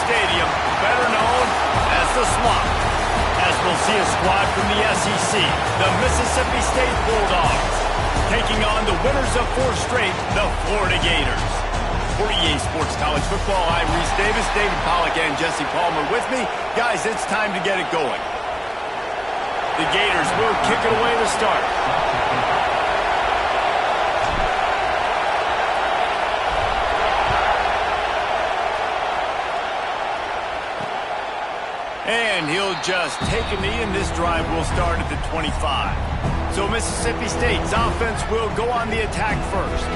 Stadium, better known as the Swamp, as we'll see a squad from the SEC, the Mississippi State Bulldogs, taking on the winners of 4 straight, the Florida Gators. For EA Sports College Football, I'm Reese Davis, David Pollack, and Jesse Palmer with me. Guys, it's time to get it going. The Gators will kick it away to start. And he'll just take a knee, and this drive will start at the 25. So Mississippi State's offense will go on the attack first.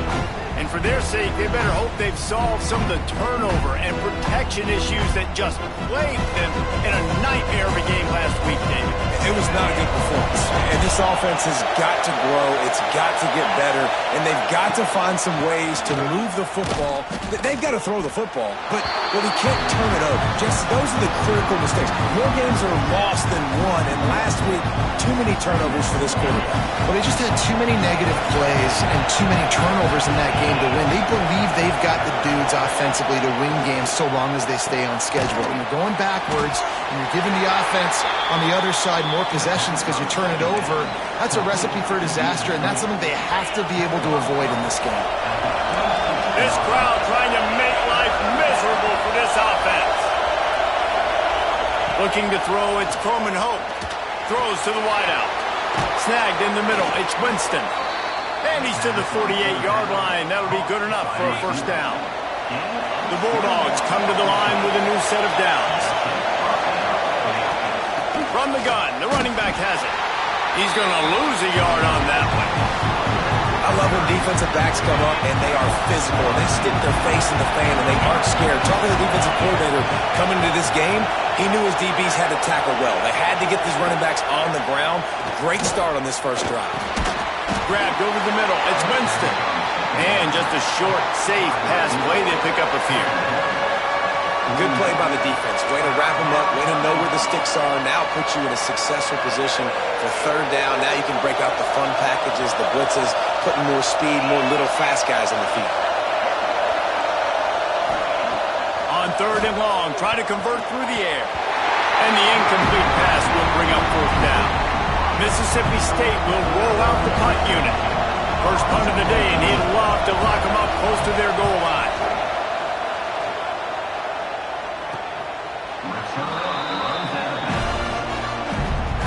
And for their sake, they better hope they've solved some of the turnover and protection issues that just plagued them in a nightmare of a game last week, David. It was not a good performance. And this offense has got to grow. It's got to get better. And they've got to find some ways to move the football. They've got to throw the football. But he can't turn it over. Just those are the critical mistakes. More games are lost than won. And last week, too many turnovers for this quarterback. Well, they just had too many negative plays and too many turnovers in that game to win. They believe they've got the dudes offensively to win games so long as they stay on schedule. When you're going backwards and you're giving the offense on the other side more possessions because you turn it over, that's a recipe for disaster, and that's something they have to be able to avoid in this game. This crowd trying to make life miserable for this offense. Looking to throw, it's Coleman Hope. Throws to the wideout. Snagged in the middle, it's Winston. And he's to the 48-yard line. That'll be good enough for a first down. The Bulldogs come to the line with a new set of downs. From the gun, the running back has it. He's going to lose a yard on that one. I love when defensive backs come up and they are physical. They stick their face in the fan and they aren't scared. Talking to the defensive coordinator coming into this game, he knew his DBs had to tackle well. They had to get these running backs on the ground. Great start on this first drive. Grabbed over the middle. It's Winston. And just a short, safe pass play. They pick up a few. Good play by the defense. Way to wrap them up. Way to know where the sticks are. Now put you in a successful position for third down. Now you can break out the fun packages, the blitzes, putting more speed, more little fast guys on the field. On third and long, try to convert through the air. And the incomplete pass will bring up fourth down. Mississippi State will roll out the punt unit. First punt of the day, and he'd love to lock them up close to their goal line.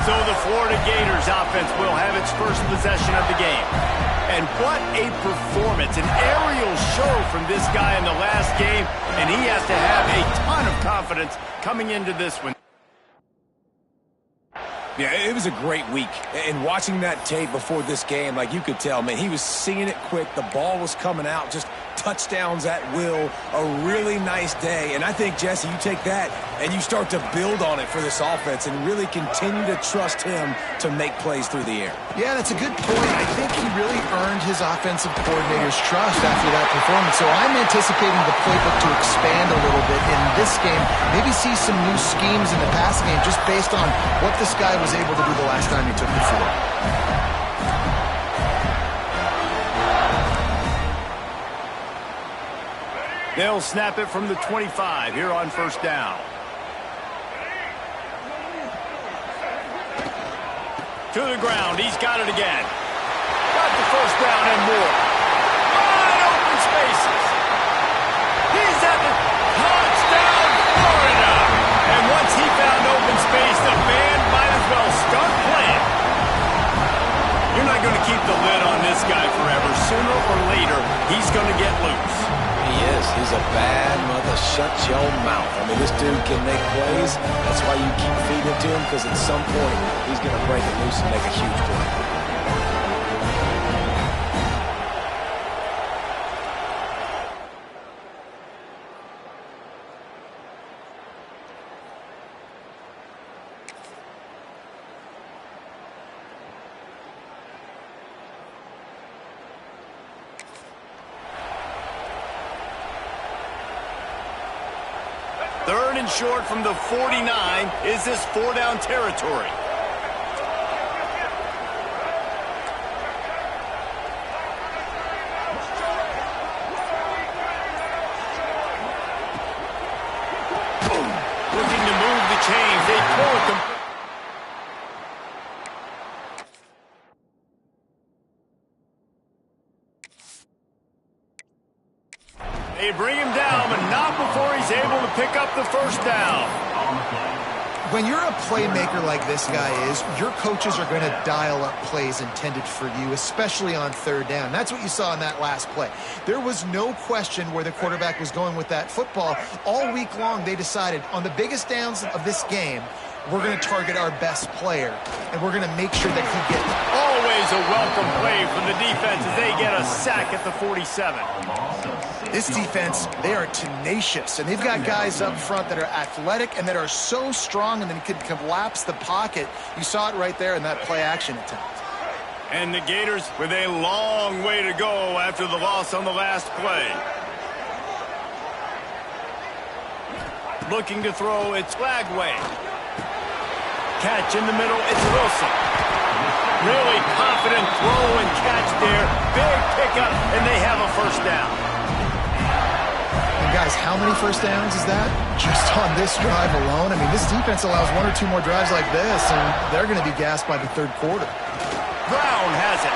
So the Florida Gators offense will have its first possession of the game. And what a performance, an aerial show from this guy in the last game, and he has to have a ton of confidence coming into this one. Yeah, it was a great week. And watching that tape before this game, like you could tell, man, he was seeing it quick. The ball was coming out, just touchdowns at will. A really nice day. And I think, Jesse, you take that and you start to build on it for this offense and really continue to trust him to make plays through the air. Yeah, that's a good point. I think he really earned his offensive coordinator's trust after that performance. So I'm anticipating the playbook to expand a little bit in this game. Maybe see some new schemes in the passing game just based on what this guy was able to do the last time he took the field. They'll snap it from the 25 here on first down. To the ground, he's got it again. Got the first down and more. Wide open spaces. He's at the touchdown, Florida. And once he found open space, the band might as well start playing. You're not going to keep the lid on this guy forever. Sooner or later, he's going to get loose. He is. He's a bad mother. Shut your mouth. I mean, this dude can make plays. That's why you keep feeding it to him, because at some point, he's going to break it loose and make a huge play. Third and short from the 49. Is this four-down territory? They bring him down, but not before he's able to pick up the first down. When you're a playmaker like this guy is, your coaches are going to dial up plays intended for you, especially on third down. That's what you saw in that last play. There was no question where the quarterback was going with that football. All week long, they decided on the biggest downs of this game, we're going to target our best player, and we're going to make sure that he gets it. Always a welcome play from the defense as they get a sack at the 47. This defense, they are tenacious, and they've got guys up front that are athletic and that are so strong and then can collapse the pocket. You saw it right there in that play-action attempt. And the Gators with a long way to go after the loss on the last play. Looking to throw, it's Flagway. Catch in the middle, it's Wilson. Really confident throw and catch there. Big pickup, and they have a first down. And guys, how many first downs is that? Just on this drive alone? I mean, this defense allows one or two more drives like this, and they're going to be gassed by the third quarter. Brown has it.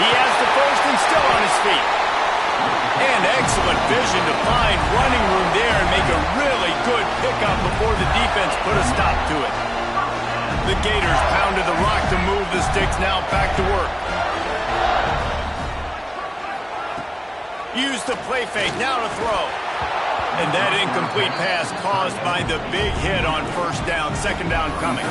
He has the first and still on his feet. And excellent vision to find running room there and make a really good pickup before the defense put a stop to it. The Gators pounded the rock to move the sticks, now back to work. Use the play fake, now to throw. And that incomplete pass caused by the big hit on first down, second down coming.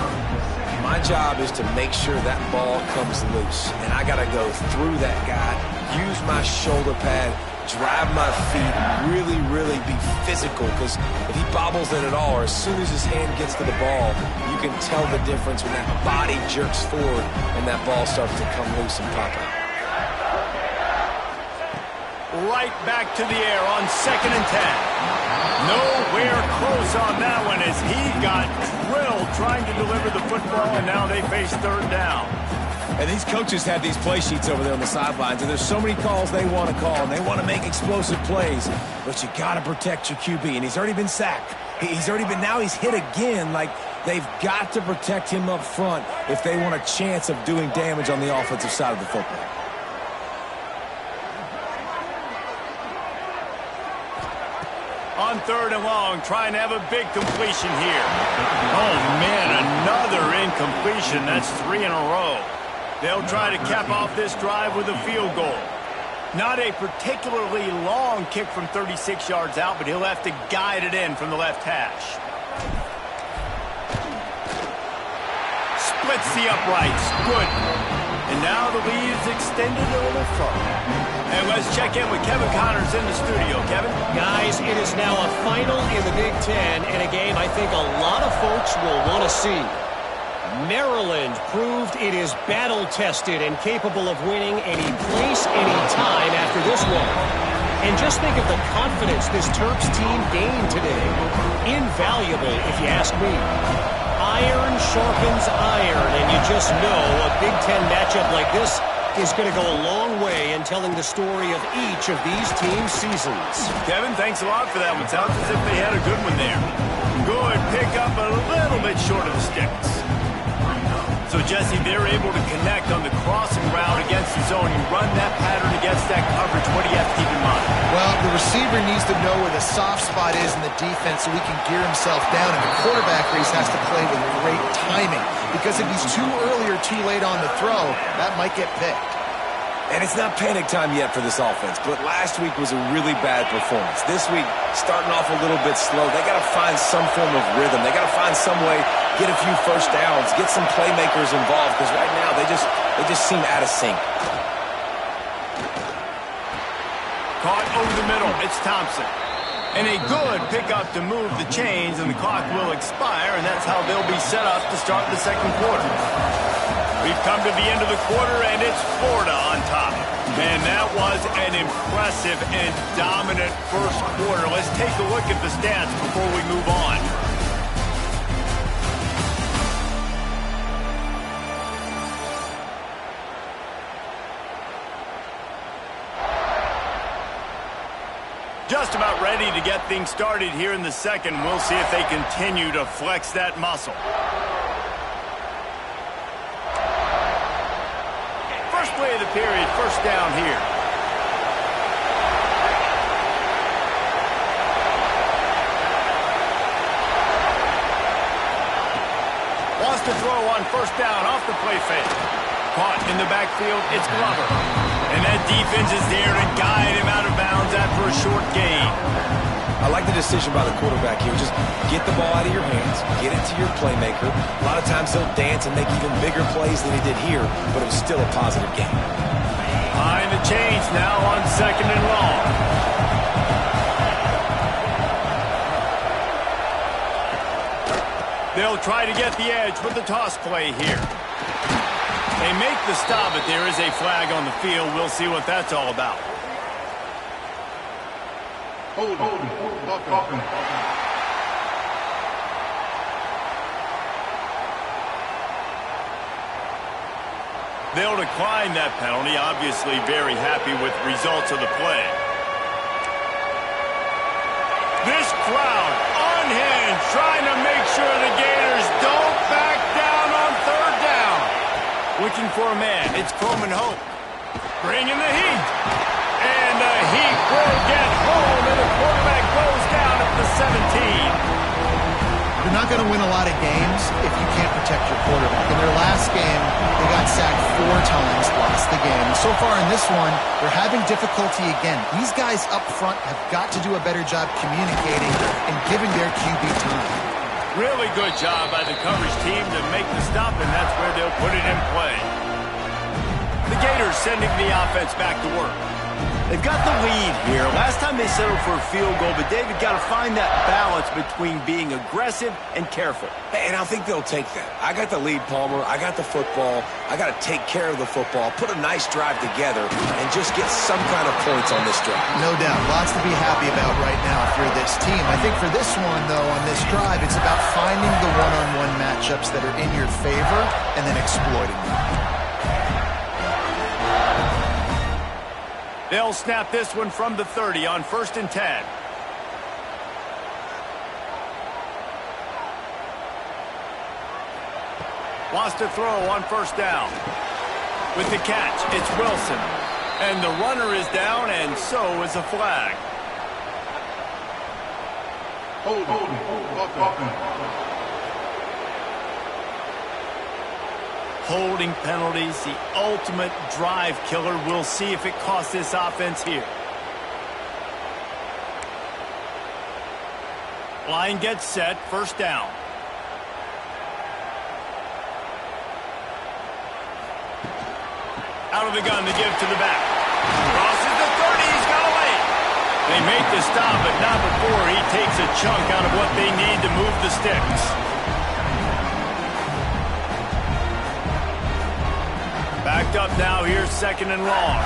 My job is to make sure that ball comes loose. And I got to go through that guy, use my shoulder pad, drive my feet, really be physical. Because if he bobbles it at all, or as soon as his hand gets to the ball, you can tell the difference when that body jerks forward and that ball starts to come loose and pop out. Right back to the air on 2nd and 10. Nowhere close on that one as he got drilled trying to deliver the football, and now they face third down. And these coaches have these play sheets over there on the sidelines, and there's so many calls they want to call, and they want to make explosive plays. But you got to protect your QB, and he's already been sacked. Now he's hit again. Like, they've got to protect him up front if they want a chance of doing damage on the offensive side of the football. On 3rd and long, trying to have a big completion here. Oh, man, another incompletion. That's 3 in a row. They'll try to cap off this drive with a field goal. Not a particularly long kick from 36 yards out, but he'll have to guide it in from the left hash. Splits the uprights. Good. And now the lead is extended a little further. And let's check in with Kevin Connors in the studio. Kevin? Guys, it is now a final in the Big Ten and a game I think a lot of folks will want to see. Maryland proved it is battle-tested and capable of winning any place, any time after this one. And just think of the confidence this Terps team gained today. Invaluable, if you ask me. Iron sharpens iron, and you just know a Big Ten matchup like this is going to go a long way in telling the story of each of these teams' seasons. Kevin, thanks a lot for that one. Sounds as if they had a good one there. Good pick up, a little bit short of the sticks. So, Jesse, they're able to connect on the crossing route against the zone. You run that pattern against that coverage. What do you have to keep in mind? Well, the receiver needs to know where the soft spot is in the defense so he can gear himself down, and the quarterback race has to play with great timing. Because if he's too early or too late on the throw, that might get picked. And it's not panic time yet for this offense, but last week was a really bad performance. This week, starting off a little bit slow. They got to find some form of rhythm. They got to find some way, get a few first downs, get some playmakers involved, because right now they just seem out of sync. Caught over the middle. It's Thompson. And a good pickup to move the chains, and the clock will expire, and that's how they'll be set up to start the second quarter. We've come to the end of the quarter, and it's Florida on top. Man, that was an impressive and dominant first quarter. Let's take a look at the stats before we move on. Just about ready to get things started here in the second. We'll see if they continue to flex that muscle. First play of the period, first down here. Wants to throw on first down off the play fake. Caught in the backfield, it's Glover. And that defense is there to guide him out of bounds after a short gain. I like the decision by the quarterback here. Just get the ball out of your hands, get it to your playmaker. A lot of times he'll dance and make even bigger plays than he did here, but it was still a positive game. Behind the chains now on 2nd and long. They'll try to get the edge with the toss play here. They make the stop, but there is a flag on the field. We'll see what that's all about. They'll decline that penalty. Obviously very happy with the results of the play. This crowd unhinged, trying to make sure the Gators don't back down on 3rd down. Looking for a man. It's Coleman Hope. Bringing the heat. And the heat will get home, and the quarterback goes down at the 17. You're not going to win a lot of games if you can't protect your quarterback. In their last game, they got sacked 4 times, lost the game. So far in this one, they're having difficulty again. These guys up front have got to do a better job communicating and giving their QB time. Really good job by the coverage team to make the stop, and that's where they'll put it in play. The Gators sending the offense back to work. They've got the lead here. Last time they settled for a field goal, but David got to find that balance between being aggressive and careful. And I think they'll take that. I got the lead, Palmer. I got the football. I got to take care of the football, put a nice drive together, and just get some kind of points on this drive. No doubt. Lots to be happy about right now if you're this team. I think for this one, though, on this drive, it's about finding the one-on-one matchups that are in your favor and then exploiting them. They'll snap this one from the 30 on 1st and 10. Wants to throw on 1st down. With the catch, it's Wilson. And the runner is down, and so is a flag. Holding penalties, the ultimate drive killer. We'll see if it costs this offense here. Line gets set, 1st down. Out of the gun to give to the back. Crosses the 30, he's got away. They make the stop, but not before he takes a chunk out of what they need to move the sticks. Backed up now, here's 2nd and long.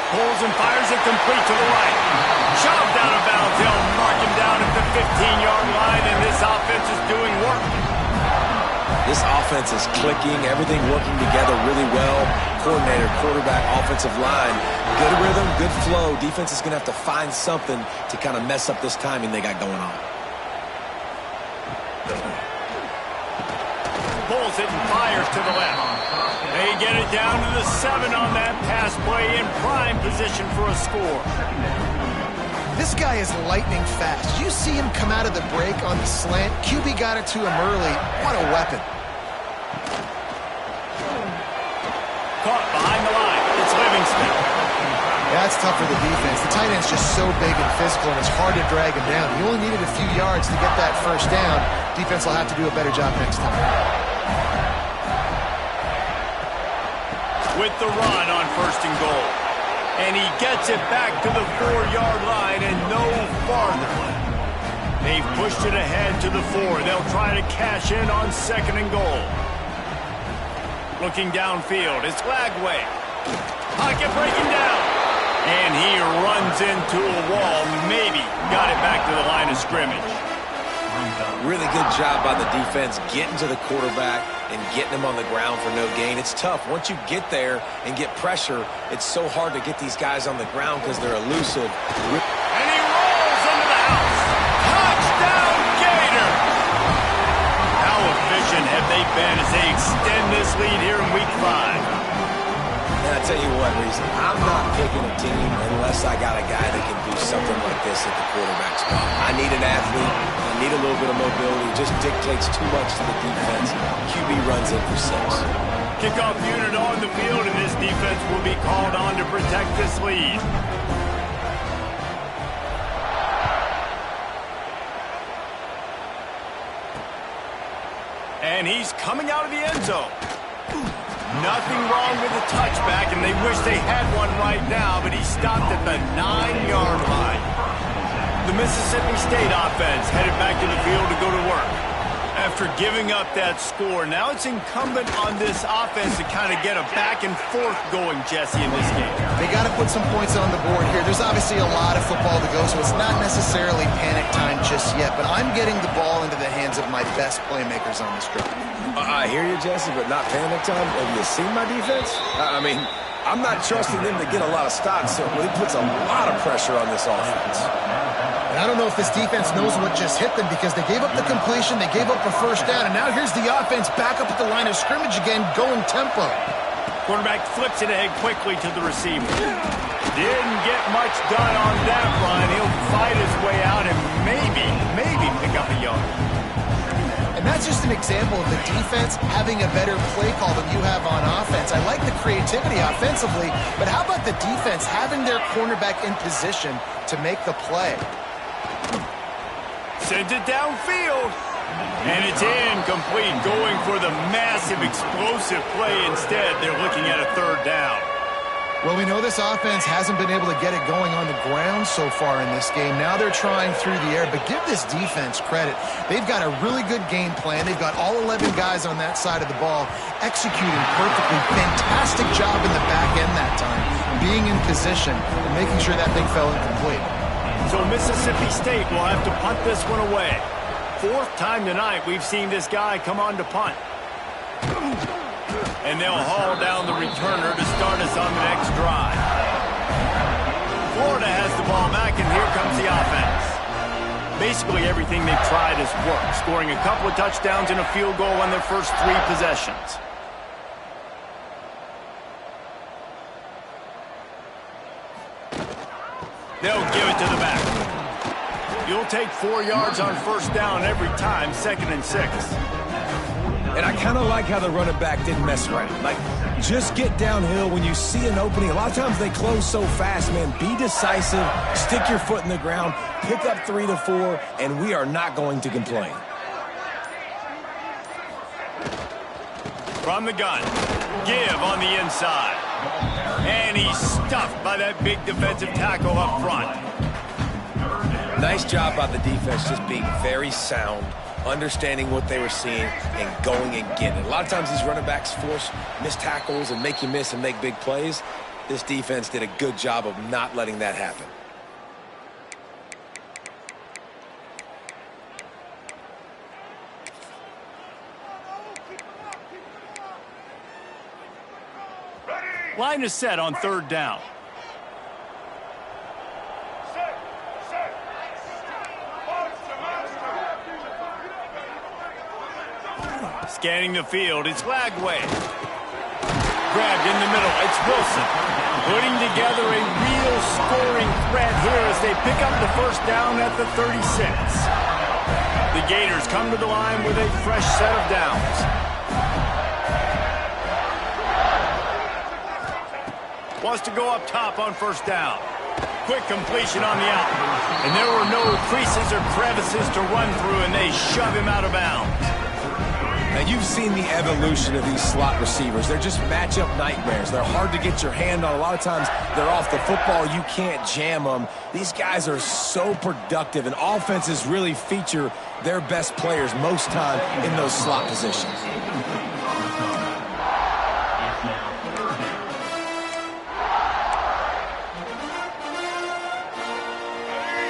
Pulls and fires it complete to the right. Shoved out of bounds. They'll mark him down at the 15-yard line, and this offense is doing work. This offense is clicking, everything working together really well. Coordinator, quarterback, offensive line. Good rhythm, good flow. Defense is going to have to find something to kind of mess up this timing they got going on. Pulls it and fires to the left. They get it down to the 7 on that pass play, in prime position for a score. This guy is lightning fast. You see him come out of the break on the slant. QB got it to him early. What a weapon. Caught behind the line. It's Livingston. That's tough for the defense. The tight end's just so big and physical, and it's hard to drag him down. He only needed a few yards to get that 1st down. Defense will have to do a better job next time. With the run on 1st and goal. And he gets it back to the 4-yard line and no farther. They've pushed it ahead to the 4. They'll try to cash in on 2nd and goal. Looking downfield, it's Lagway. Pocket breaking down. And he runs into a wall. Maybe got it back to the line of scrimmage. Really good job by the defense getting to the quarterback and getting him on the ground for no gain. It's tough. Once you get there and get pressure, it's so hard to get these guys on the ground because they're elusive. And he rolls into the house. Touchdown, Gator! How efficient have they been as they extend this lead here in Week 5? what reason. I'm not picking a team unless I got a guy that can do something like this at the quarterback spot. I need an athlete. I need a little bit of mobility. It just dictates too much to the defense. QB runs in for 6. Kickoff unit on the field, and this defense will be called on to protect this lead. And he's coming out of the end zone. Nothing wrong with the touchback, and they wish they had one right now, but he stopped at the 9-yard line. The Mississippi State offense headed back to the field to go to work. After giving up that score, now it's incumbent on this offense to kind of get a back and forth going, Jesse, in this game. They got to put some points on the board here. There's obviously a lot of football to go, so it's not necessarily panic time just yet, but I'm getting the ball into the hands of my best playmakers on this drive. I hear you, Jesse, but not panic time. Have you seen my defense? I mean, I'm not trusting them to get a lot of stops, so it puts a lot of pressure on this offense. And I don't know if this defense knows what just hit them because they gave up the completion, they gave up a first down, and now here's the offense back up at the line of scrimmage again, going tempo. Quarterback flips it ahead quickly to the receiver. Didn't get much done on that run. He'll fight his way out and maybe pick up a yard. And that's just an example of the defense having a better play call than you have on offense. I like the creativity offensively, but how about the defense having their cornerback in position to make the play? Sends it downfield. And it's incomplete, going for the massive explosive play instead. They're looking at a 3rd down. Well, we know this offense hasn't been able to get it going on the ground so far in this game. Now they're trying through the air, but give this defense credit. They've got a really good game plan. They've got all 11 guys on that side of the ball executing perfectly. Fantastic job in the back end that time, being in position and making sure that thing fell incomplete. So Mississippi State will have to punt this one away. 4th time tonight we've seen this guy come on to punt. And they'll haul down the returner to start us on the next drive. Florida has the ball back, and here comes the offense. Basically everything they've tried has worked, scoring a couple of touchdowns and a field goal on their first 3 possessions. They'll give it to the back. You'll take 4 yards on 1st down every time, 2nd and 6. And I kind of like how the running back didn't mess around. Like, just get downhill when you see an opening. A lot of times they close so fast, man. Be decisive, stick your foot in the ground, pick up 3 to 4, and we are not going to complain. From the gun, give on the inside. And he's stuffed by that big defensive tackle up front. Nice job by the defense, just being very sound, understanding what they were seeing, and going and getting it. A lot of times these running backs force missed tackles and make you miss and make big plays. This defense did a good job of not letting that happen. Line is set on 3rd down. Scanning the field, it's Lagway. Grabbed in the middle, it's Wilson. Putting together a real scoring threat here as they pick up the 1st down at the 36. The Gators come to the line with a fresh set of downs. Wants to go up top on 1st down. Quick completion on the out. And there were no creases or crevices to run through, and they shove him out of bounds. Now, you've seen the evolution of these slot receivers. They're just matchup nightmares. They're hard to get your hand on. A lot of times, they're off the football. You can't jam them. These guys are so productive, and offenses really feature their best players most time in those slot positions.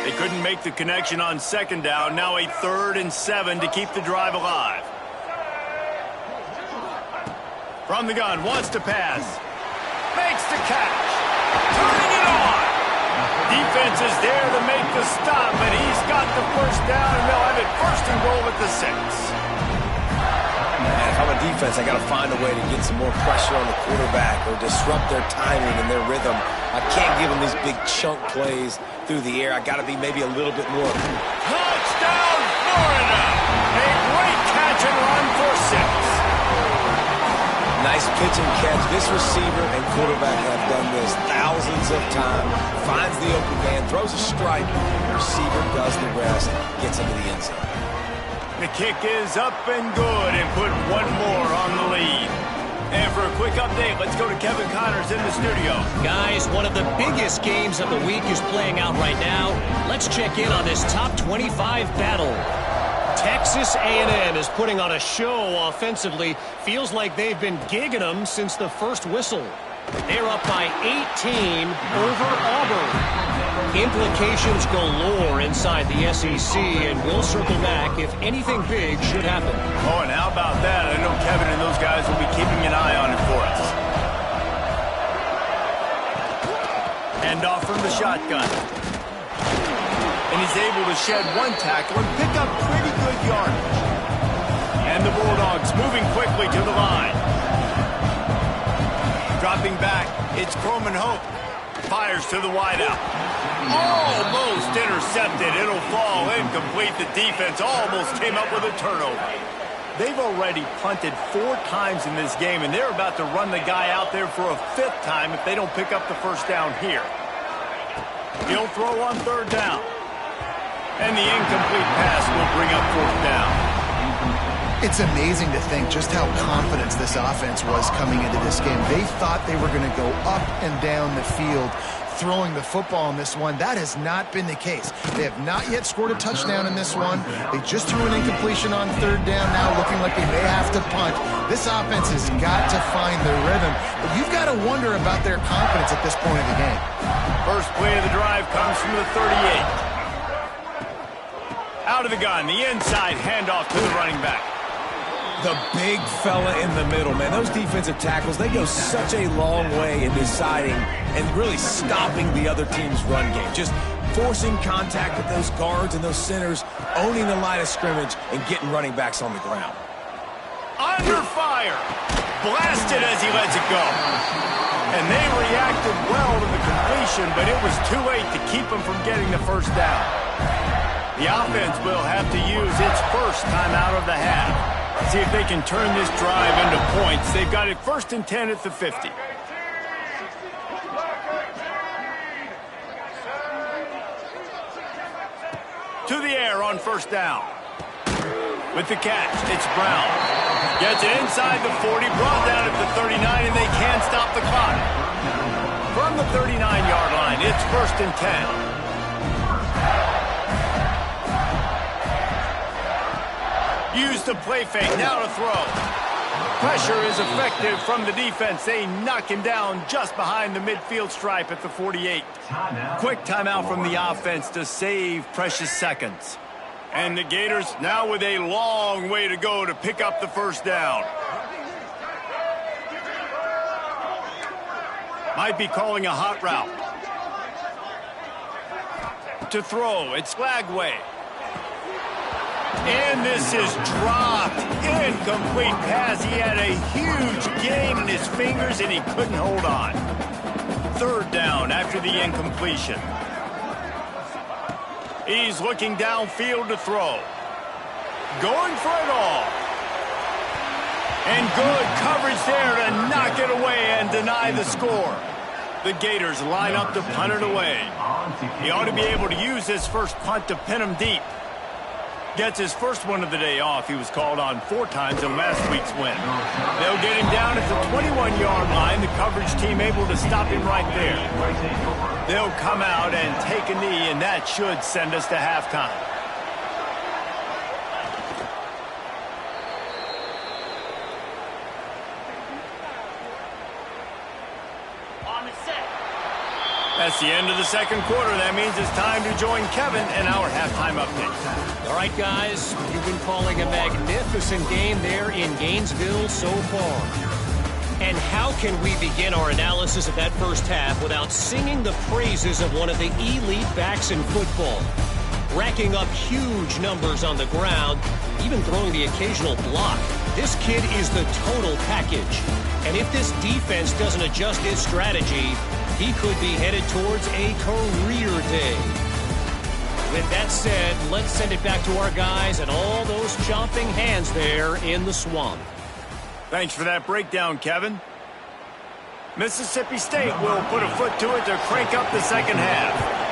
They couldn't make the connection on 2nd down. Now a 3rd and 7 to keep the drive alive. From the gun, wants to pass. Makes the catch. Turning it on. Defense is there to make the stop, but he's got the 1st down, and they'll have it 1st and goal at the 6. And if if I'm a defense, I got to find a way to get some more pressure on the quarterback or disrupt their timing and their rhythm. I can't give them these big chunk plays through the air. I got to be maybe a little bit more. Touchdown, Florida! A great catch and run for 6. Nice pitch and catch. This receiver and quarterback have done this thousands of times. Finds the open man, throws a strike. The receiver does the rest, gets into the end zone. The kick is up and good and put one more on the lead. And for a quick update, let's go to Kevin Connors in the studio. Guys, one of the biggest games of the week is playing out right now. Let's check in on this top 25 battle. Texas A&M is putting on a show offensively. Feels like they've been gigging them since the first whistle. They're up by 18 over Auburn. Implications galore inside the SEC, and we'll circle back if anything big should happen. Oh, and how about that? I know Kevin and those guys will be keeping an eye on it for us. Hand off from the shotgun. And he's able to shed one tackle and pick up pretty good yardage. And the Bulldogs moving quickly to the line. Dropping back, it's Croman Hope. Fires to the wideout. Almost intercepted. It'll fall incomplete. The defense almost came up with a turnover. They've already punted 4 times in this game, and they're about to run the guy out there for a 5th time if they don't pick up the first down here. He'll throw on 3rd down. And the incomplete pass will bring up 4th down. It's amazing to think just how confident this offense was coming into this game. They thought they were going to go up and down the field throwing the football in this one. That has not been the case. They have not yet scored a touchdown in this one. They just threw an incompletion on 3rd down now, looking like they may have to punt. This offense has got to find their rhythm, but you've got to wonder about their confidence at this point of the game. First play of the drive comes from the 38. Out of the gun, the inside handoff to the running back. The big fella in the middle, man. Those defensive tackles, they go such a long way in deciding and really stopping the other team's run game. Just forcing contact with those guards and those centers, owning the line of scrimmage, and getting running backs on the ground. Under fire. Blasted as he lets it go. And they reacted well to the completion, but it was too late to keep them from getting the first down. The offense will have to use its first time out of the half. See if they can turn this drive into points. They've got it 1st and 10 at the 50. To the air on 1st down. With the catch, it's Brown. Gets it inside the 40, brought down at the 39, and they can't stop the clock. From the 39-yard line, it's 1st and 10. Use the play fake, now to throw. Pressure is effective from the defense. They knock him down just behind the midfield stripe at the 48. Quick timeout from the offense to save precious seconds. And the Gators now with a long way to go to pick up the first down. Might be calling a hot route. To throw, it's Flagway. And this is dropped. Incomplete pass. He had a huge gain in his fingers, and he couldn't hold on. 3rd down after the incompletion. He's looking downfield to throw. Going for it all. And good coverage there to knock it away and deny the score. The Gators line up to punt it away. He ought to be able to use his first punt to pin him deep. Gets his first one of the day off. He was called on 4 times in last week's win. They'll get him down at the 21-yard line. The coverage team able to stop him right there. They'll come out and take a knee, and that should send us to halftime. That's the end of the 2nd quarter. That means it's time to join Kevin in our halftime update. All right, guys, you've been calling a magnificent game there in Gainesville so far. And how can we begin our analysis of that first half without singing the praises of one of the elite backs in football? Racking up huge numbers on the ground, even throwing the occasional block. This kid is the total package. And if this defense doesn't adjust its strategy, he could be headed towards a career day. With that said, let's send it back to our guys and all those chomping hands there in the swamp. Thanks for that breakdown, Kevin. Mississippi State will put a foot to it to crank up the second half.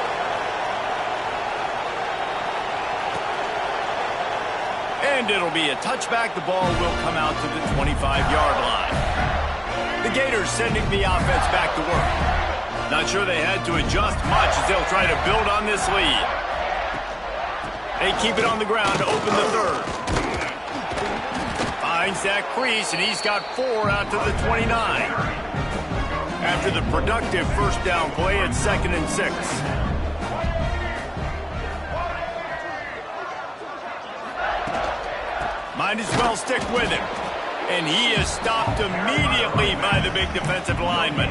And it'll be a touchback. The ball will come out to the 25-yard line. The Gators sending the offense back to work. Not sure they had to adjust much as they'll try to build on this lead. They keep it on the ground to open the third. Finds that crease, and he's got 4 out to the 29. After the productive first down play, it's 2nd and 6. Might as well stick with him. And he is stopped immediately by the big defensive lineman.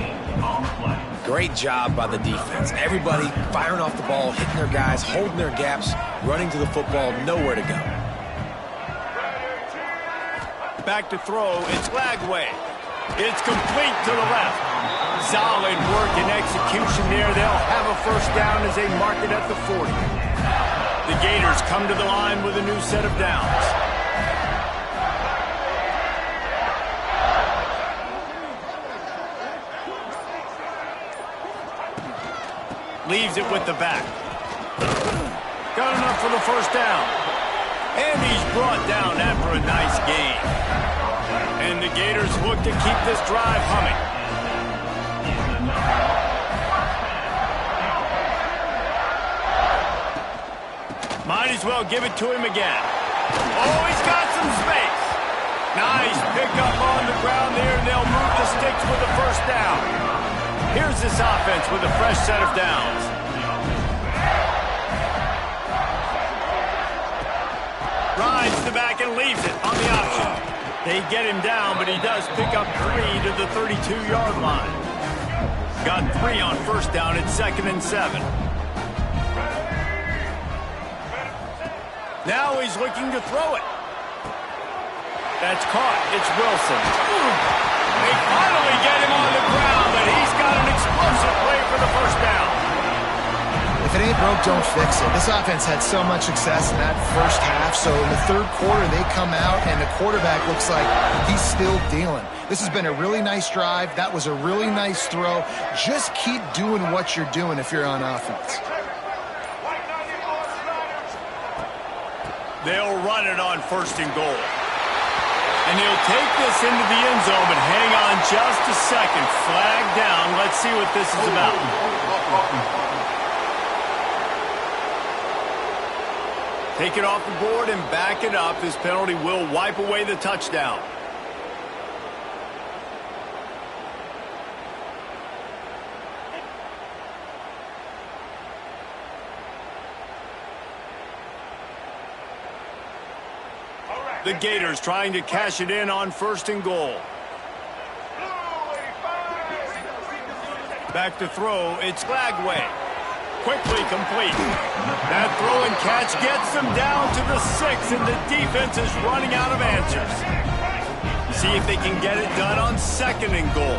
Great job by the defense. Everybody firing off the ball, hitting their guys, holding their gaps, running to the football, nowhere to go. Back to throw, it's Lagway. It's complete to the left. Solid work and execution there. They'll have a first down as they mark it at the 40. The Gators come to the line with a new set of downs. Leaves it with the back. Got enough for the first down. And he's brought down after a nice gain. And the Gators look to keep this drive humming. Might as well give it to him again. Oh, he's got some space. Nice pickup on the ground there. They'll move the sticks with the first down. Here's this offense with a fresh set of downs. Rides the back and leaves it on the option. They get him down, but he does pick up 3 to the 32-yard line. Got 3 on first down at 2nd and 7. Now he's looking to throw it. That's caught. It's Wilson. They finally get him on the ground, but he's got an explosive play for the first down. If it ain't broke, don't fix it. This offense had so much success in that first half, so in the third quarter they come out and the quarterback looks like he's still dealing. This has been a really nice drive. That was a really nice throw. Just keep doing what you're doing if you're on offense. They'll run it on 1st and goal. And he'll take this into the end zone, but hang on just a second. Flag down. Let's see what this is about. Take it off the board and back it up. This penalty will wipe away the touchdown. The Gators trying to cash it in on 1st and goal. Back to throw, it's Lagway. Quickly complete. That throw and catch gets them down to the 6, and the defense is running out of answers. See if they can get it done on 2nd and goal.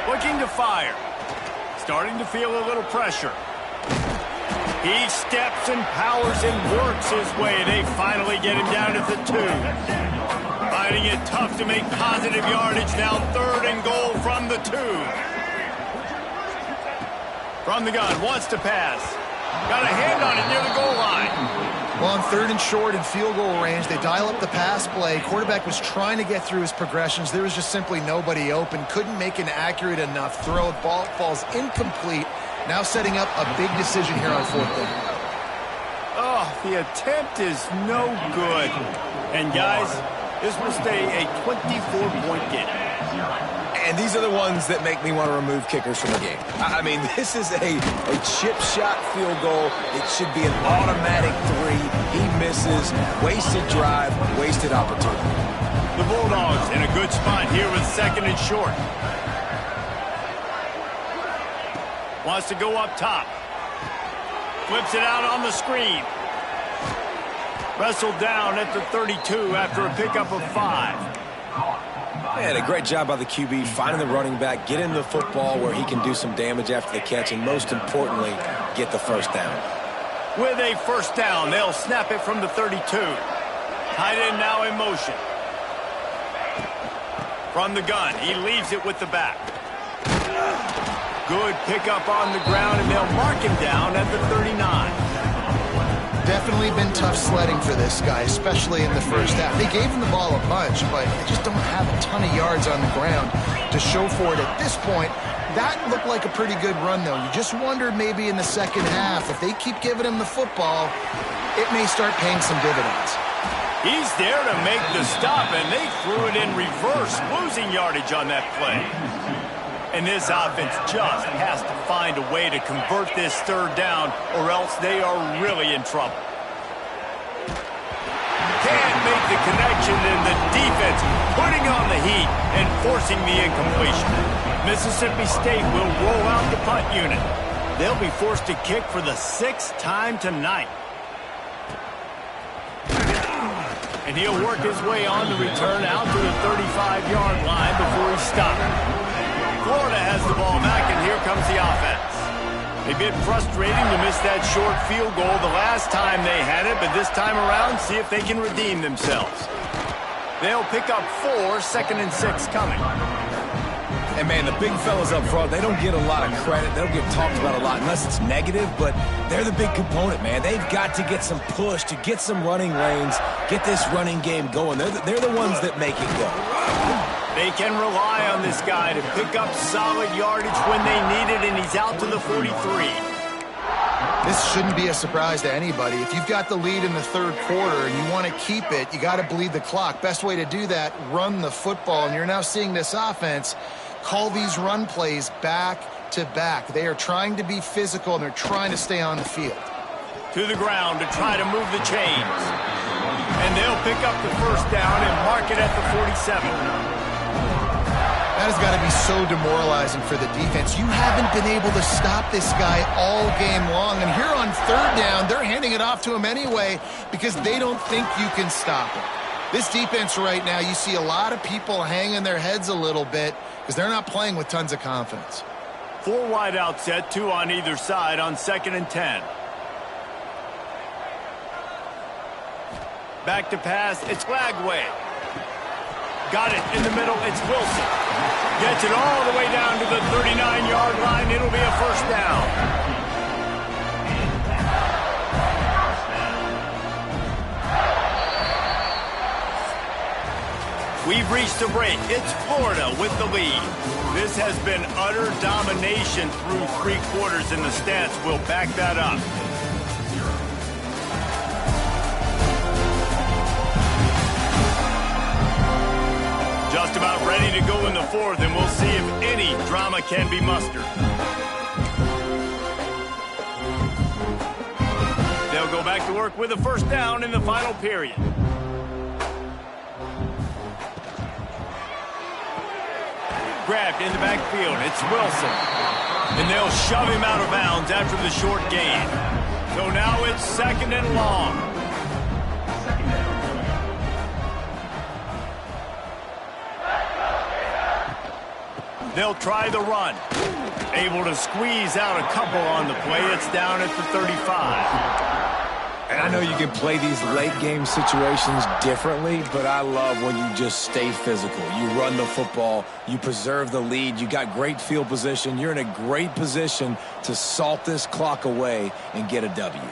Looking to fire. Starting to feel a little pressure. He steps and powers and works his way. They finally get him down to the 2. Finding it tough to make positive yardage. Now 3rd and goal from the 2. From the gun, wants to pass. Got a hand on it near the goal line. Well, on 3rd and short and field goal range, they dial up the pass play. Quarterback was trying to get through his progressions. There was just simply nobody open. Couldn't make an accurate enough throw. Ball falls incomplete. Now setting up a big decision here on 4th down. Oh, the attempt is no good. And guys, this will stay a 24-point game. And these are the ones that make me want to remove kickers from the game. I mean, this is a chip shot field goal. It should be an automatic 3. He misses. Wasted drive, wasted opportunity. The Bulldogs in a good spot here with 2nd and short. Wants to go up top. Flips it out on the screen. Wrestled down at the 32 after a pickup of 5. Man, a great job by the QB finding the running back, getting the football where he can do some damage after the catch, and most importantly, get the first down. With a first down, they'll snap it from the 32. Tight end now in motion. From the gun, he leaves it with the back. Good pickup on the ground, and they'll mark him down at the 39. Definitely been tough sledding for this guy, especially in the first half. They gave him the ball a bunch, but they just don't have a ton of yards on the ground to show for it at this point. That looked like a pretty good run, though. You just wonder maybe in the second half, if they keep giving him the football, it may start paying some dividends. He's there to make the stop, and they threw it in reverse, losing yardage on that play. And this offense just has to find a way to convert this third down, or else they are really in trouble. Can't make the connection, and the defense putting on the heat and forcing the incompletion. Mississippi State will roll out the punt unit. They'll be forced to kick for the 6th time tonight. And he'll work his way on the return out to the 35-yard line before he's stopped. Florida has the ball back, and here comes the offense. A bit frustrating to miss that short field goal the last time they had it, but this time around, see if they can redeem themselves. They'll pick up 4, 2nd and 6 coming. And, man, the big fellas up front, they don't get a lot of credit. They don't get talked about a lot unless it's negative, but they're the big component, man. They've got to get some push to get some running lanes, get this running game going. They're the ones that make it go. They can rely on this guy to pick up solid yardage when they need it, and he's out to the 43. This shouldn't be a surprise to anybody. If you've got the lead in the third quarter and you want to keep it, you got to bleed the clock. Best way to do that, run the football. And you're now seeing this offense call these run plays back to back. They are trying to be physical, and they're trying to stay on the field. To the ground to try to move the chains. And they'll pick up the first down and mark it at the 47. That has got to be so demoralizing for the defense. You haven't been able to stop this guy all game long. And here on third down, they're handing it off to him anyway because they don't think you can stop him. This defense right now, you see a lot of people hanging their heads a little bit because they're not playing with tons of confidence. 4 wide out set, 2 on either side on 2nd and 10. Back to pass, it's Flagway. Got it in the middle, it's Wilson. Gets it all the way down to the 39-yard line. It'll be a first down. We've reached a break. It's Florida with the lead. This has been utter domination through 3 quarters, and the stats will back that up. Just about ready to go in the 4th, and we'll see if any drama can be mustered. They'll go back to work with a first down in the final period. Grabbed in the backfield, it's Wilson. And they'll shove him out of bounds after the short gain. So now it's 2nd and long. They'll try the run. Able to squeeze out a couple on the play. It's down at the 35. And I know you can play these late-game situations differently, but I love when you just stay physical. You run the football. You preserve the lead. You got great field position. You're in a great position to salt this clock away and get a W.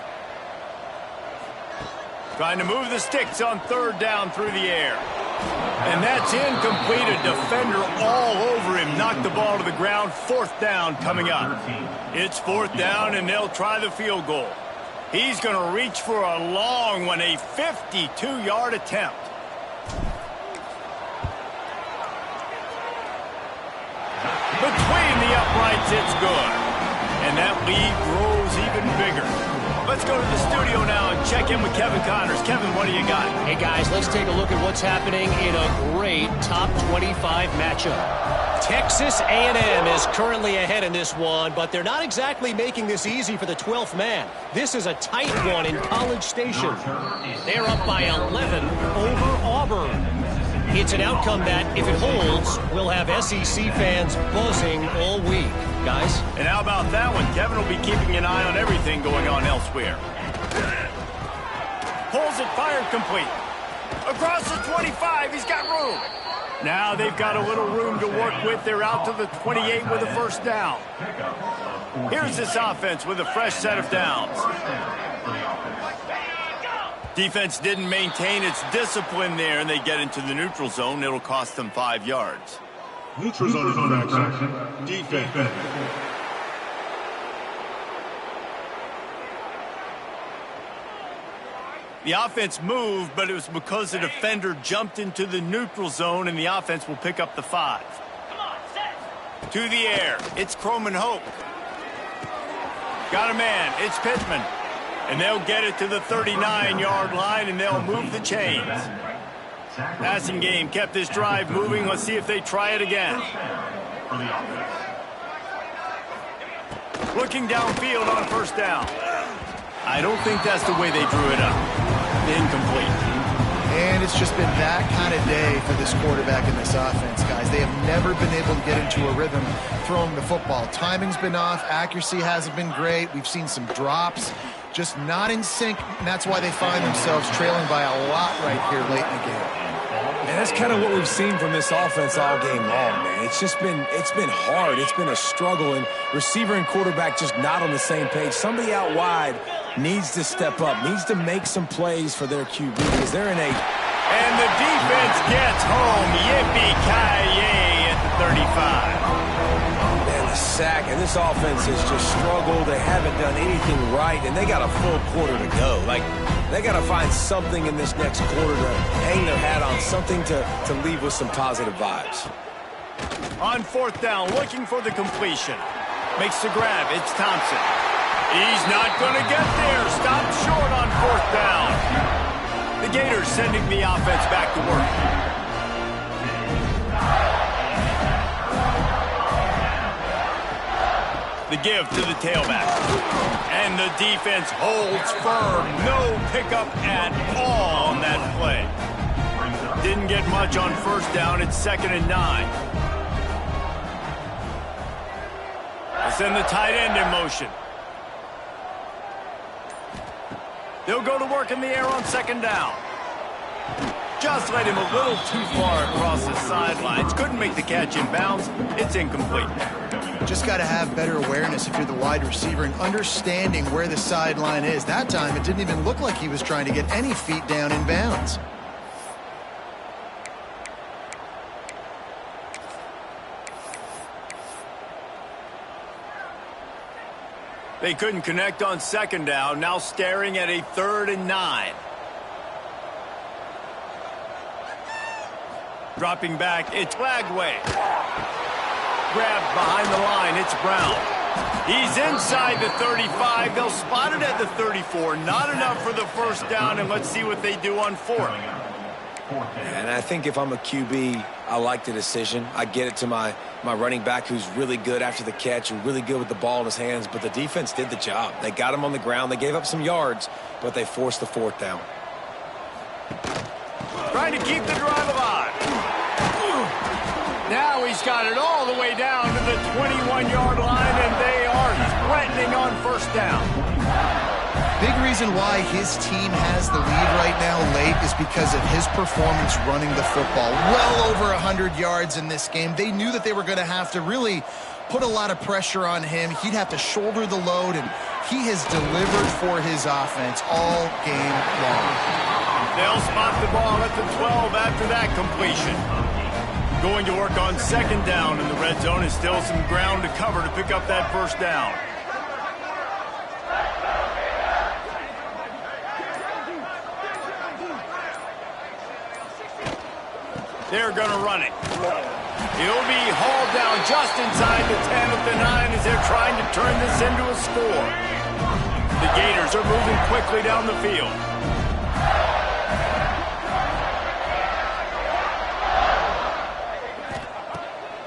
Trying to move the sticks on 3rd down through the air. And that's incomplete. A defender all over him. Knocked the ball to the ground. 4th down coming up. It's 4th down, and they'll try the field goal. He's going to reach for a long one, a 52-yard attempt. Between the uprights, it's good. And that lead grows even bigger. Let's go to the studio now and check in with Kevin Connors. Kevin, what do you got? Hey, guys, let's take a look at what's happening in a great top 25 matchup. Texas A&M is currently ahead in this one, but they're not exactly making this easy for the 12th man. This is a tight one in College Station. They're up by 11 over Auburn. It's an outcome that, if it holds, will have SEC fans buzzing all week. Guys? And how about that one? Kevin will be keeping an eye on everything going on elsewhere. Pulls it, fired complete. Across the 25, he's got room. Now they've got a little room to work with. They're out to the 28 with a first down. Here's this offense with a fresh set of downs. Defense didn't maintain its discipline there, and they get into the neutral zone. It'll cost them 5 yards. Neutral zone infraction. Defense. The offense moved, but it was because the defender jumped into the neutral zone, and the offense will pick up the 5. To the air. It's Croman Hope. Got a man. It's Pittman. And they'll get it to the 39-yard line, and they'll move the chains. Passing game kept this drive moving. Let's see if they try it again. Looking downfield on first down. I don't think that's the way they drew it up. Incomplete. And it's just been that kind of day for this quarterback in this offense, guys. They have never been able to get into a rhythm throwing the football. Timing's been off. Accuracy hasn't been great. We've seen some drops. Just not in sync, and that's why they find themselves trailing by a lot right here late in the game. And that's kind of what we've seen from this offense all game long, man. It's been hard. It's been a struggle, and receiver and quarterback just not on the same page. Somebody out wide needs to step up, needs to make some plays for their QB because they're in a... And the defense gets home. Yippee-ki-yay at the 35. Man, the sack, and this offense has just struggled. They haven't done anything right, and they got a full quarter to go. Like, they got to find something in this next quarter to hang their hat on, something to leave with some positive vibes. On fourth down, looking for the completion. Makes the grab. It's Thompson. He's not going to get there. Stopped short on fourth down. The Gators sending the offense back to work. The give to the tailback. And the defense holds firm. No pickup at all on that play. Didn't get much on first down. It's 2nd and 9. They'll send the tight end in motion. They'll go to work in the air on 2nd down. Just led him a little too far across the sidelines. Couldn't make the catch in bounds. It's incomplete. Just got to have better awareness if you're the wide receiver and understanding where the sideline is. That time, it didn't even look like he was trying to get any feet down in bounds. They couldn't connect on 2nd down. Now staring at a 3rd and 9. Dropping back, it's Lagway. Grabbed behind the line, it's Brown. He's inside the 35. They'll spot it at the 34. Not enough for the first down, and let's see what they do on 4th. And I think if I'm a QB, I like the decision. I get it to my running back who's really good after the catch, who's really good with the ball in his hands, but the defense did the job. They got him on the ground. They gave up some yards, but they forced the 4th down. Trying to keep the drive alive. Now he's got it all the way down to the 21-yard line, and they are threatening on first down. Big reason why his team has the lead right now late is because of his performance running the football. Well over 100 yards in this game. They knew that they were going to have to really put a lot of pressure on him. He'd have to shoulder the load, and he has delivered for his offense all game long. They'll spot the ball at the 12 after that completion. Going to work on 2nd down in the red zone is still some ground to cover to pick up that first down. They're going to run it. He'll be hauled down just inside the 10 at the 9 as they're trying to turn this into a score. The Gators are moving quickly down the field.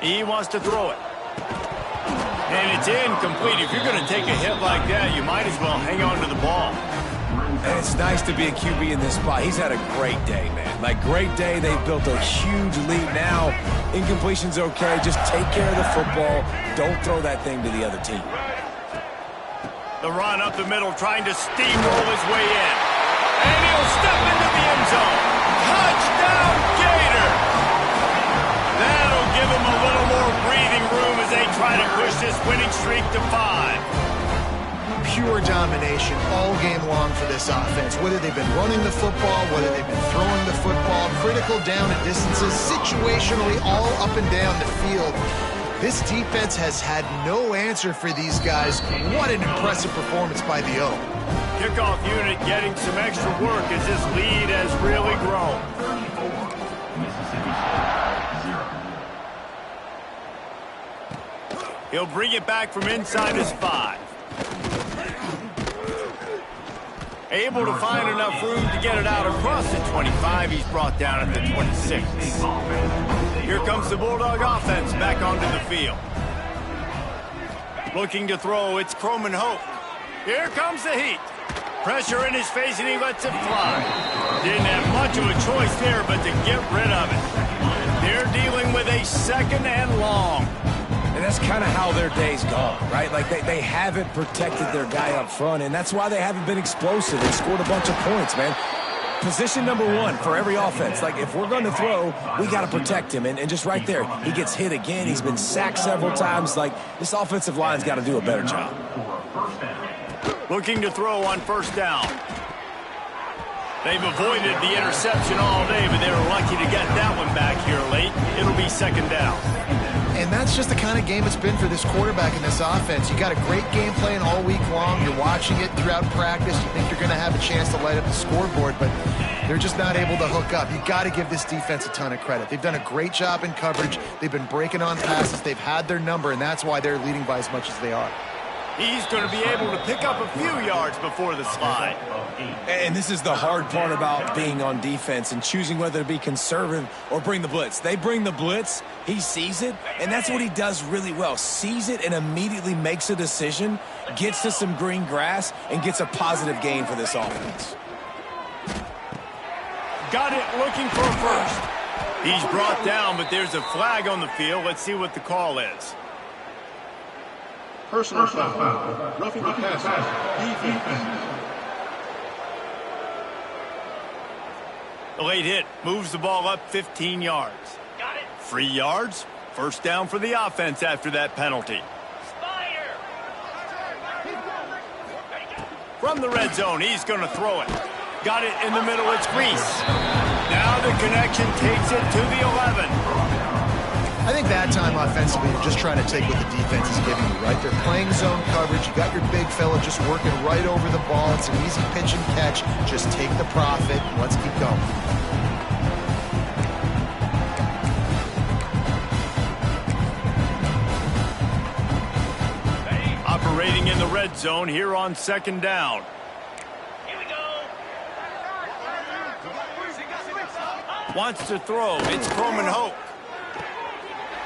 He wants to throw it. And it's incomplete. If you're going to take a hit like that, you might as well hang on to the ball. And it's nice to be a QB in this spot. He's had a great day, man. Like, great day. They've built a huge lead now. Incompletion's okay. Just take care of the football. Don't throw that thing to the other team. The run up the middle, trying to steamroll his way in. And he'll step into the end zone. Touchdown, Gator! That'll give him a little more breathing room as they try to push this winning streak to 5. Pure domination all game long for this offense. Whether they've been running the football, whether they've been throwing the football, critical down and distances, situationally all up and down the field. This defense has had no answer for these guys. What an impressive performance by the O. Kickoff unit getting some extra work as this lead has really grown. He'll bring it back from inside his 5. Able to find enough room to get it out across the 25. He's brought down at the 26. Here comes the Bulldog offense back onto the field. Looking to throw, it's Croman Hope. Here comes the heat. Pressure in his face, and he lets it fly. Didn't have much of a choice there, but to get rid of it. They're dealing with a 2nd and long. And that's kind of how their day's gone, right? Like, they haven't protected their guy up front, and that's why they haven't been explosive and scored a bunch of points, man. Position number 1 for every offense. Like, if we're going to throw, we got to protect him. And just right there, he gets hit again. He's been sacked several times. Like, this offensive line's got to do a better job. Looking to throw on 1st down. They've avoided the interception all day, but they were lucky to get that one back here late. It'll be 2nd down. And that's just the kind of game it's been for this quarterback in this offense. You got a great game plan all week long. You're watching it throughout practice. You think you're going to have a chance to light up the scoreboard, but they're just not able to hook up. You got to give this defense a ton of credit. They've done a great job in coverage. They've been breaking on passes. They've had their number, and that's why they're leading by as much as they are. He's going to be able to pick up a few yards before the slide. And this is the hard part about being on defense and choosing whether to be conservative or bring the blitz. They bring the blitz, he sees it, and that's what he does really well. Sees it and immediately makes a decision, gets to some green grass, and gets a positive gain for this offense. Got it looking for a 1st. He's brought down, but there's a flag on the field. Let's see what the call is. Personal foul. Roughing the passer. Defense. The late hit moves the ball up 15 yards. Got it. 3 yards. 1st down for the offense after that penalty. Spider. From the red zone, he's going to throw it. Got it in the middle. It's Reese. Now the connection takes it to the 11. I think that time offensively, you're just trying to take what the defense is giving you, right? They're playing zone coverage. You got your big fella just working right over the ball. It's an easy pitch and catch. Just take the profit and let's keep going. Operating in the red zone here on 2nd down. Here we go. Wants to throw. It's Croman Hope.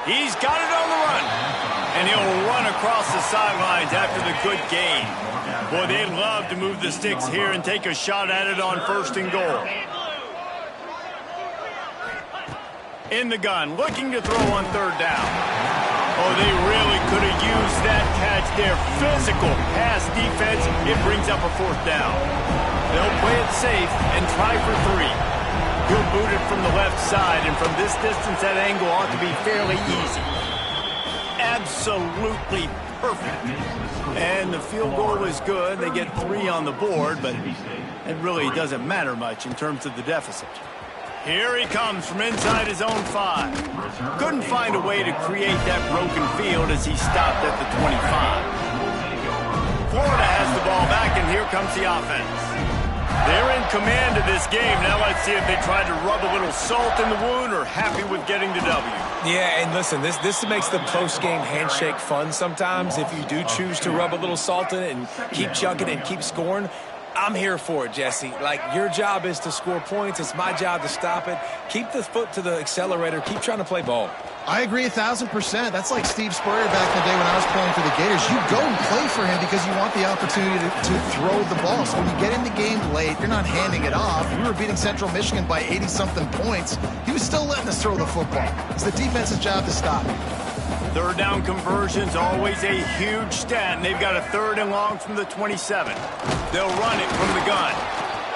He's got it on the run. And he'll run across the sidelines after the good gain. Boy, they'd love to move the sticks here and take a shot at it on 1st and goal. In the gun, looking to throw on 3rd down. Oh, they really could have used that catch there. Physical pass defense. It brings up a 4th down. They'll play it safe and try for 3. He'll boot it from the left side, and from this distance, that angle ought to be fairly easy. Absolutely perfect. And the field goal is good. They get 3 on the board, but it really doesn't matter much in terms of the deficit. Here he comes from inside his own 5. Couldn't find a way to create that broken field as he stopped at the 25. Florida has the ball back, and here comes the offense. They're in command of this game. Now let's see if they try to rub a little salt in the wound or happy with getting the W. Yeah, and listen, this makes the post-game handshake fun sometimes if you do choose to rub a little salt in it and keep chugging and keep scoring. I'm here for it, Jesse. Like, your job is to score points. It's my job to stop it. Keep the foot to the accelerator. Keep trying to play ball. I agree 1,000%. That's like Steve Spurrier back in the day when I was playing for the Gators. You go and play for him because you want the opportunity to throw the ball. So when you get in the game late, you're not handing it off. We were beating Central Michigan by 80-something points. He was still letting us throw the football. It's the defense's job to stop it. Third down conversion's always a huge stat, and they've got a 3rd and long from the 27. They'll run it from the gun.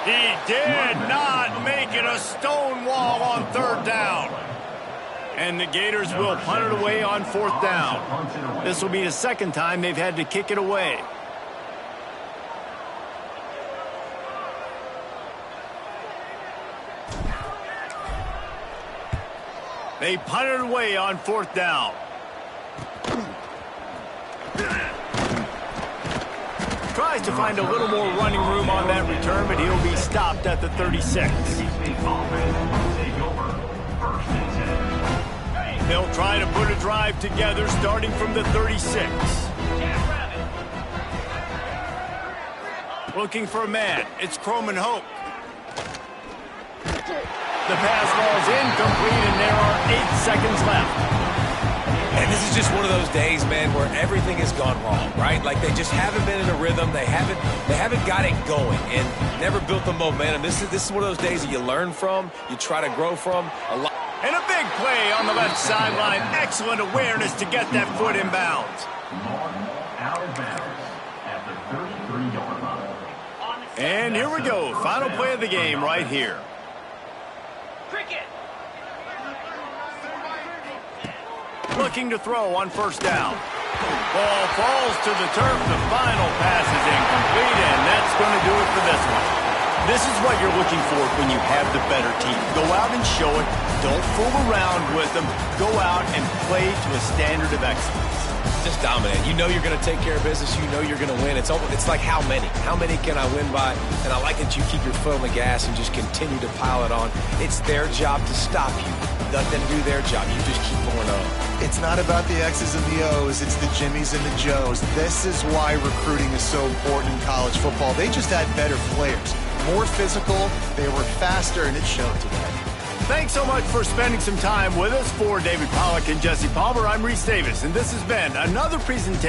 He did not make it a stone wall on 3rd down. And the Gators will punt it away on 4th down. This will be the 2nd time they've had to kick it away. They punt it away on 4th down. Tries to find a little more running room on that return, but he'll be stopped at the 36. They'll try to put a drive together starting from the 36. Looking for a man. It's Croman Hope. The pass ball's incomplete, and there are 8 seconds left. And this is just one of those days, man, where everything has gone wrong, right? Like, they just haven't been in a rhythm. They haven't got it going and never built the momentum. This is one of those days that you learn from, you try to grow from. And a big play on the left sideline. Excellent awareness to get that foot in bounds. And here we go. Final play of the game right here. Looking to throw on 1st down. Ball falls to the turf. The final pass is incomplete, and that's going to do it for this one. This is what you're looking for when you have the better team. Go out and show it. Don't fool around with them. Go out and play to a standard of excellence. Just dominate. You know you're going to take care of business. You know you're going to win. It's like how many? How many can I win by? And I like that you keep your foot on the gas and just continue to pile it on. It's their job to stop you. Let them do their job. You just keep going on. It's not about the X's and the O's. It's the Jimmies and the Joes. This is why recruiting is so important in college football. They just had better players. More physical, they were faster, and it showed today. Thanks so much for spending some time with us. For David Pollack and Jesse Palmer, I'm Reese Davis, and this has been another presentation